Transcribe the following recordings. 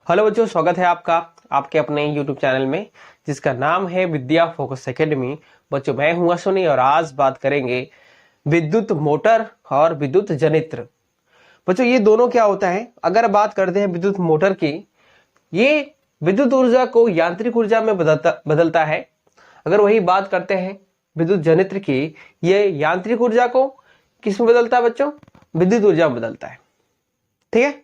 Hello बच्चों, स्वागत है आपका आपके अपने YouTube चैनल में जिसका नाम है विद्या फोकस एकेडमी। बच्चों, मैं हूं अश्विनी और आज बात करेंगे विद्युत मोटर और विद्युत जनित्र। बच्चों, ये दोनों क्या होता है? अगर बात करते हैं विद्युत मोटर की, ये विद्युत ऊर्जा को यांत्रिक ऊर्जा में बदलता है। अगर वही बात करते हैं विद्युत जनित्र की, ये यांत्रिक ऊर्जा को किस में बदलता है बच्चों? विद्युत ऊर्जा में बदलता है। ठीक है,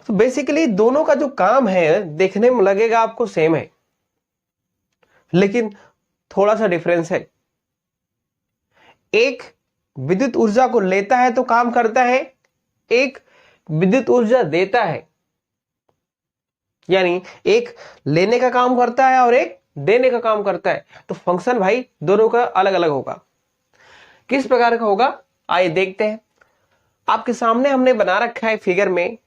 तो बेसिकली दोनों का जो काम है देखने में लगेगा आपको सेम है, लेकिन थोड़ा सा डिफरेंस है। एक विद्युत ऊर्जा को लेता है तो काम करता है, एक विद्युत ऊर्जा देता है, यानी एक लेने का काम करता है और एक देने का काम करता है। तो फंक्शन भाई दोनों का अलग अलग होगा। किस प्रकार का होगा आइए देखते हैं। आपके सामने हमने बना रखा है फिगर में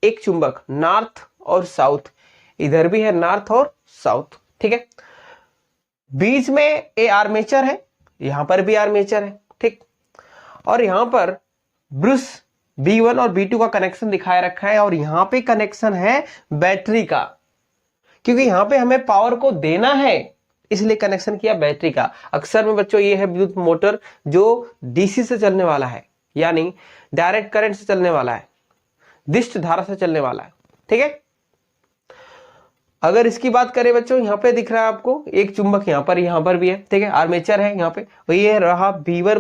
एक चुंबक, नॉर्थ और साउथ। इधर भी है नॉर्थ और साउथ। ठीक है, बीच में ए आर्मेचर है, यहां पर भी आर्मेचर है। ठीक, और यहां पर ब्रश B1 और B2 का कनेक्शन दिखाया रखा है और यहां पे कनेक्शन है बैटरी का, क्योंकि यहां पे हमें पावर को देना है इसलिए कनेक्शन किया बैटरी का। अक्सर में बच्चों ये है विद्युत मोटर जो डीसी से चलने वाला है, यानी डायरेक्ट करंट से चलने वाला है, दिष्ट धारा से चलने वाला है। ठीक है, अगर इसकी बात करें बच्चों, यहां पे दिख रहा है आपको एक चुंबक, यहां पर भी है। ठीक है, आर्मेचर है यहां पे, ये रहा B1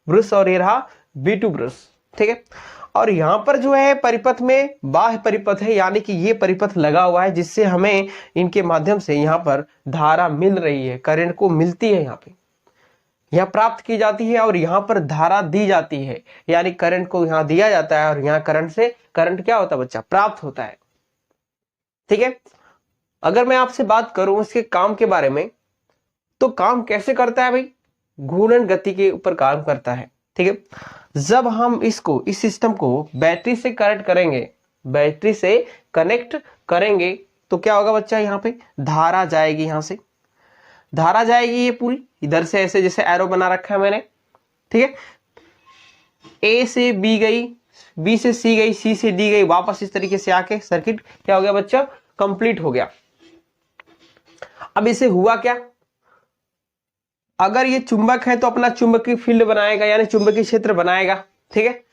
ब्रश और ये रहा B2 ब्रश। ठीक है, और यहां पर जो है परिपथ में बाह्य परिपथ है, यानी कि ये परिपथ लगा हुआ है जिससे हमें इनके माध्यम से यहां पर धारा मिल रही है, करंट को मिलती है, यहां पे यहां प्राप्त की जाती है और यहां पर धारा दी जाती है, यानी करंट को यहां दिया जाता है और यहां करंट से करंट क्या होता है बच्चा? प्राप्त होता है। ठीक है, अगर मैं आपसे बात करूं इसके काम के बारे में, तो काम कैसे करता है भाई? घूर्णन गति के ऊपर काम करता है। ठीक है, जब हम इस सिस्टम को बैटरी से कनेक्ट करेंगे, बैटरी से कनेक्ट करेंगे तो क्या होगा बच्चा? यहां पे धारा जाएगी, यहां से धारा जाएगी, ये पूरी इधर से ऐसे जैसे एरो बना रखा है मैंने। ठीक है, ए से बी गई, बी से सी गई, सी से डी गई, वापस इस तरीके से आके सर्किट क्या हो गया बच्चा? कंप्लीट हो गया। अब इसे हुआ क्या? अगर ये चुंबक है तो अपना चुंबकीय फील्ड बनाएगा, यानी चुंबकीय क्षेत्र बनाएगा। ठीक है,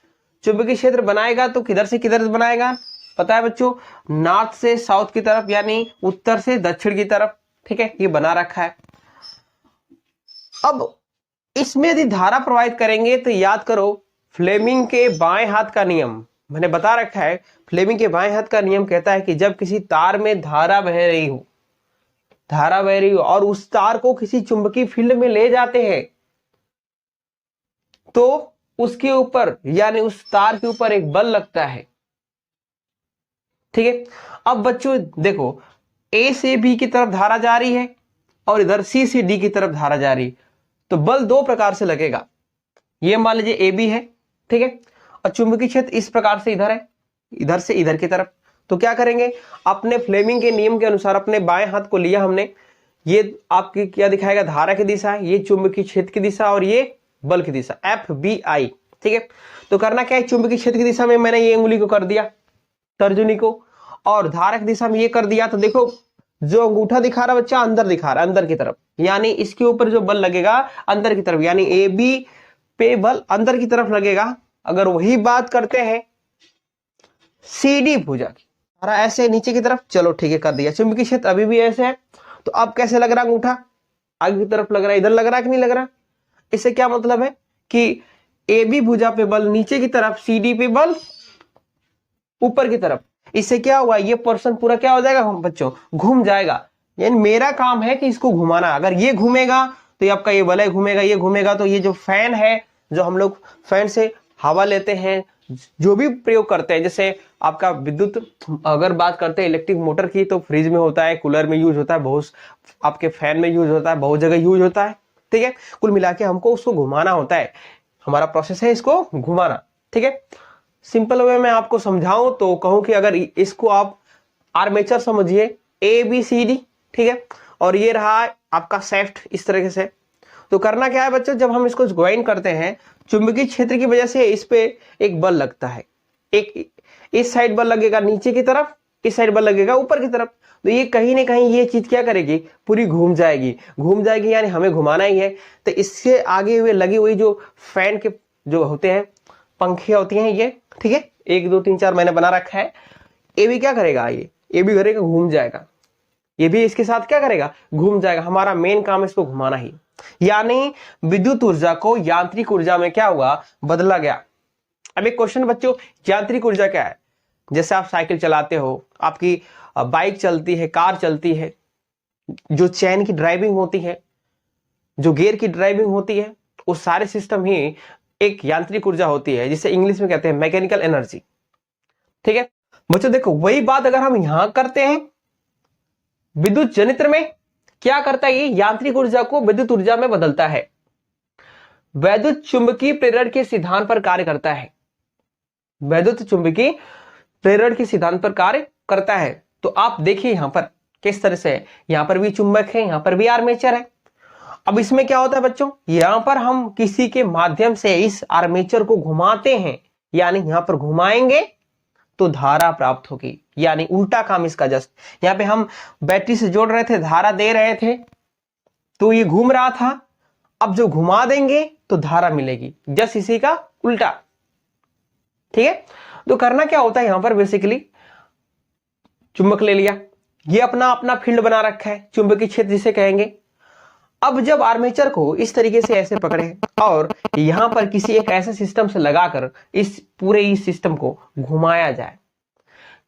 चुंबकीय क्षेत्र बनाएगा तो किधर से किधर बनाएगा? पता है बच्चों, नॉर्थ से साउथ की तरफ, यानी उत्तर से दक्षिण की तरफ। ठीक है, ये बना रखा है। अब इसमें यदि धारा प्रवाहित करेंगे तो याद करो फ्लेमिंग के बाएं हाथ का नियम मैंने बता रखा है। फ्लेमिंग के बाएं हाथ का नियम कहता है कि जब किसी तार में धारा बह रही हो और उस तार को किसी चुंबकीय फील्ड में ले जाते हैं तो उसके ऊपर, यानी उस तार के ऊपर एक बल लगता है। ठीक है, अब बच्चों देखो, ए से बी की तरफ धारा जा रही है और इधर सी से डी की तरफ धारा जा रही है, तो बल दो प्रकार से लगेगा। ये मान लीजिए ए बी है, ठीक है, और चुंबकीय क्षेत्र इस प्रकार से इधर है, इधर से इधर की तरफ। तो क्या करेंगे? अपने फ्लेमिंग के नियम के अनुसार अपने बाएं हाथ को लिया हमने, ये आपकी क्या दिखाएगा? धारा की दिशा है, ये चुंबकीय क्षेत्र की दिशा और ये बल की दिशा, FBI। ठीक है, तो करना क्या है? चुंबकीय क्षेत्र की दिशा में मैंने ये उंगली को कर दिया, तर्जनी को, और धारा की दिशा में ये कर दिया। तो देखो जो अंगूठा दिखा रहा बच्चा अंदर दिखा रहा है, अंदर की तरफ, यानी इसके ऊपर जो बल लगेगा अंदर की तरफ, यानी AB पे बल अंदर की तरफ लगेगा। अगर वही बात करते हैं CD भुजा की, धारा ऐसे नीचे की तरफ, चलो ठीक है कर दिया। चुंबकीय क्षेत्र अभी भी ऐसे है, तो अब कैसे लग रहा अंगूठा? आगे की तरफ लग रहा है, इधर लग रहा है कि नहीं लग रहा? इससे क्या मतलब है कि AB भुजा पे बल नीचे की तरफ, CD पे बल ऊपर की तरफ। इससे क्या हुआ? ये पोर्शन पूरा क्या हो जाएगा बच्चों? घूम जाएगा। यानी मेरा काम है कि इसको घुमाना। अगर ये घूमेगा तो ये आपका ये वलय घूमेगा, ये घूमेगा तो ये जो फैन है, जो हम लोग फैन से हवा लेते हैं, जो भी प्रयोग करते हैं, जैसे आपका विद्युत, अगर बात करते हैं इलेक्ट्रिक मोटर की, तो फ्रिज में होता है, कूलर में यूज होता है, बहुत आपके फैन में यूज होता है, बहुत जगह यूज होता है। ठीक है, कुल मिला के हमको उसको घुमाना होता है, हमारा प्रोसेस है इसको घुमाना। ठीक है, सिंपल वे में आपको समझाऊं तो कहूं कि अगर इसको आप आर्मेचर समझिए, ABCD। ठीक है, और ये रहा आपका शेफ्ट, इस तरीके से। तो करना क्या है बच्चों? जब हम इसको ज्वाइन करते हैं, चुंबकीय क्षेत्र की वजह से इस पे एक बल लगता है, एक इस साइड बल लगेगा नीचे की तरफ इस साइड बल लगेगा ऊपर की तरफ, तो ये कहीं ना कहीं ये चीज क्या करेगी, पूरी घूम जाएगी यानी हमें घुमाना ही है। तो इससे आगे हुए लगी हुई जो फैन के जो होते हैं, पंखियां होती हैं ये, ठीक है, 1 2 3 4 मैंने बना रखा है। ये भी क्या करेगा, ये भी करेगा, घूम जाएगा, ये भी इसके साथ क्या करेगा, घूम जाएगा। हमारा मेन काम इसको घुमाना ही, यानी विद्युत ऊर्जा को यांत्रिक ऊर्जा में क्या हुआ, बदला गया। अब एक क्वेश्चन बच्चों, यांत्रिक ऊर्जा क्या है? जैसे आप साइकिल चलाते हो, आपकी बाइक चलती है, कार चलती है, जो चैन की ड्राइविंग होती है, जो गियर की ड्राइविंग होती है, वो सारे सिस्टम ही एक यांत्रिक ऊर्जा होती है, जिसे इंग्लिश में कहते हैं मैकेनिकल एनर्जी। ठीक है बच्चों, देखो वही बात अगर हम यहां करते हैं विद्युत जनित्र में, क्या करता है, ये यांत्रिक ऊर्जा को विद्युत ऊर्जा में बदलता है, वैद्युत चुंबकीय प्रेरण के सिद्धांत पर कार्य करता है, वैद्युत चुंबकीय प्रेरण के सिद्धांत पर कार्य करता है। तो आप देखिए यहां पर किस तरह से है, यहां पर भी चुंबक है, यहां पर भी आर्मेचर है। अब इसमें क्या होता है बच्चों, यहां पर हम किसी के माध्यम से इस आर्मेचर को घुमाते हैं, यानी यहां पर घुमाएंगे तो धारा प्राप्त होगी, यानी उल्टा काम इसका। जस्ट यहां पे हम बैटरी से जोड़ रहे थे, धारा दे रहे थे, तो ये घूम रहा था, अब जो घुमा देंगे तो धारा मिलेगी, जस्ट इसी का उल्टा। ठीक है, तो करना क्या होता है, यहां पर बेसिकली चुंबक ले लिया, ये अपना अपना फील्ड बना रखा है, चुंबकीय क्षेत्र जिसे कहेंगे। अब जब आर्मेचर को इस तरीके से ऐसे पकड़े और यहां पर किसी एक ऐसे सिस्टम से लगाकर इस पूरे सिस्टम को घुमाया जाए,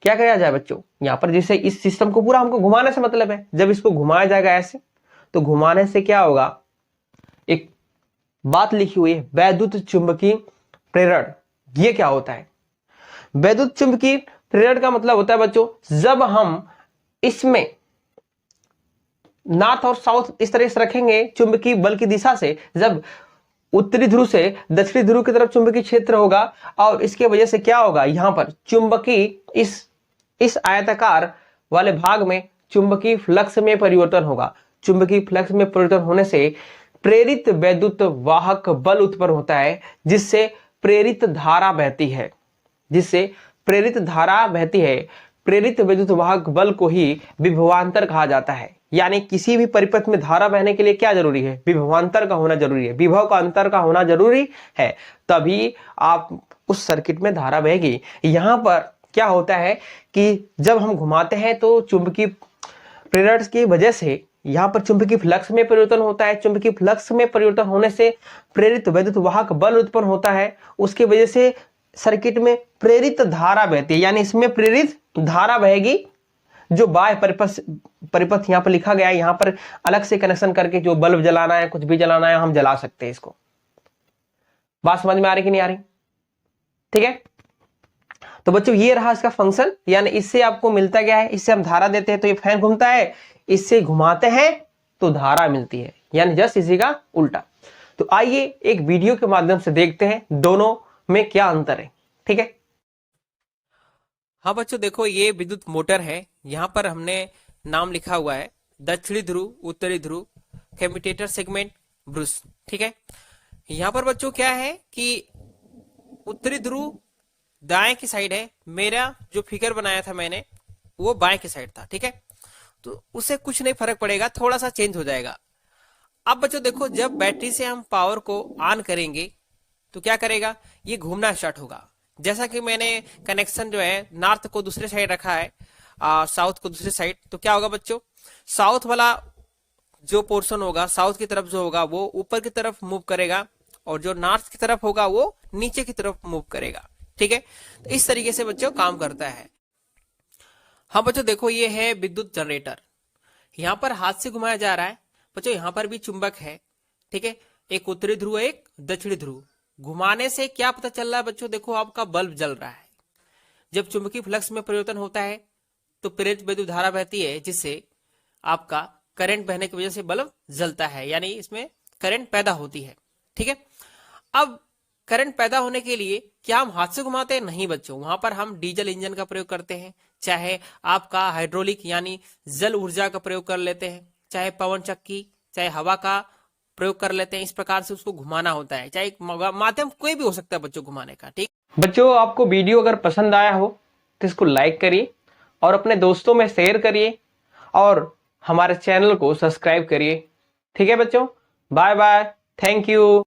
क्या किया जाए बच्चों, यहां पर जैसे इस सिस्टम को पूरा हमको घुमाने से मतलब है, जब इसको घुमाया जाएगा ऐसे, तो घुमाने से क्या होगा, एक बात लिखी हुई है वैद्युत चुंबकीय प्रेरण। ये क्या होता है, वैद्युत चुंबकीय प्रेरण का मतलब होता है बच्चों, जब हम इसमें नॉर्थ और साउथ इस तरह से रखेंगे चुंबकीय बल की दिशा से, जब उत्तरी ध्रुव से दक्षिणी ध्रुव की तरफ चुंबकीय क्षेत्र होगा, और इसके वजह से क्या होगा, यहां पर चुंबकीय इस आयताकार वाले भाग में चुंबकीय फ्लक्स में परिवर्तन होगा। चुंबकीय फ्लक्स में परिवर्तन होने से प्रेरित वैद्युत वाहक बल उत्पन्न होता है, जिससे प्रेरित धारा बहती है, जिससे प्रेरित धारा बहती है। प्रेरित विद्युत वाहक बल को ही विभवांतर कहा जाता है, यानी किसी भी परिपथ में धारा बहने के लिए क्या जरूरी है, विभवांतर का होना जरूरी है, विभव का अंतर का होना जरूरी है, तभी आप उस सर्किट में धारा बहेगी। यहां पर क्या होता है कि जब हम घुमाते हैं तो चुंबकीय प्रेरण की वजह से यहां पर चुंबकीय फ्लक्स में परिवर्तन होता है, चुंबकीय फ्लक्स में परिवर्तन होने से प्रेरित विद्युत वाहक बल उत्पन्न होता है, उसकी वजह से सर्किट में प्रेरित धारा बहती है, यानी इसमें प्रेरित धारा बहेगी, जो बाह्य परिपथ यहां पर लिखा गया है, यहां पर अलग से कनेक्शन करके जो बल्ब जलाना है, कुछ भी जलाना है, हम जला सकते हैं इसको। बात समझ में आ रही कि नहीं आ रही? ठीक है, तो बच्चों ये रहा इसका फंक्शन, यानी इससे आपको मिलता क्या है, इससे हम धारा देते हैं तो ये फैन घूमता है, इससे घुमाते हैं तो धारा मिलती है, यानी जस्ट इसी का उल्टा। तो आइए एक वीडियो के माध्यम से देखते हैं दोनों में क्या अंतर है। ठीक है, हाँ बच्चों देखो, ये विद्युत मोटर है, यहां पर हमने नाम लिखा हुआ है दक्षिणी ध्रुव, उत्तरी ध्रुव, कम्यूटेटर सेगमेंट, ब्रूस। ठीक है, यहां पर बच्चों क्या है कि उत्तरी ध्रुव दाएं की साइड है, मेरा जो फिगर बनाया था मैंने वो बाएं की साइड था। ठीक है, तो उससे कुछ नहीं फर्क पड़ेगा, थोड़ा सा चेंज हो जाएगा। अब बच्चों देखो, जब बैटरी से हम पावर को ऑन करेंगे तो क्या करेगा, ये घूमना स्टार्ट होगा। जैसा कि मैंने कनेक्शन जो है नॉर्थ को दूसरे साइड रखा है, साउथ को दूसरी साइड, तो क्या होगा बच्चों, साउथ वाला जो पोर्शन होगा, साउथ की तरफ जो होगा वो ऊपर की तरफ मूव करेगा, और जो नॉर्थ की तरफ होगा वो नीचे की तरफ मूव करेगा। ठीक है, तो इस तरीके से बच्चों काम करता है। हाँ बच्चों देखो, ये है विद्युत जनरेटर, यहाँ पर हाथ से घुमाया जा रहा है बच्चों, यहाँ पर भी चुंबक है। ठीक है, एक उत्तरी ध्रुव एक दक्षिणी ध्रुव, घुमाने से क्या पता चल रहा है बच्चों, देखो आपका बल्ब जल रहा है। जब चुंबकीय फ्लक्स में परिवर्तन होता है तो प्रेरित विद्युत धारा बहती है, जिससे आपका करंट बहने की वजह से बल्ब जलता है, यानी इसमें करंट पैदा होती है। ठीक है, अब करंट पैदा होने के लिए क्या हम हाथ से घुमाते हैं? नहीं बच्चों, वहां पर हम डीजल इंजन का प्रयोग करते हैं, चाहे आपका हाइड्रोलिक यानी जल ऊर्जा का प्रयोग कर लेते हैं, चाहे पवन चक्की, चाहे हवा का प्रयोग कर लेते हैं। इस प्रकार से उसको घुमाना होता है, चाहे माध्यम कोई भी हो सकता है बच्चों घुमाने का। ठीक बच्चों, आपको वीडियो अगर पसंद आया हो तो इसको लाइक करिए और अपने दोस्तों में शेयर करिए और हमारे चैनल को सब्सक्राइब करिए। ठीक है बच्चों, बाय बाय, थैंक यू।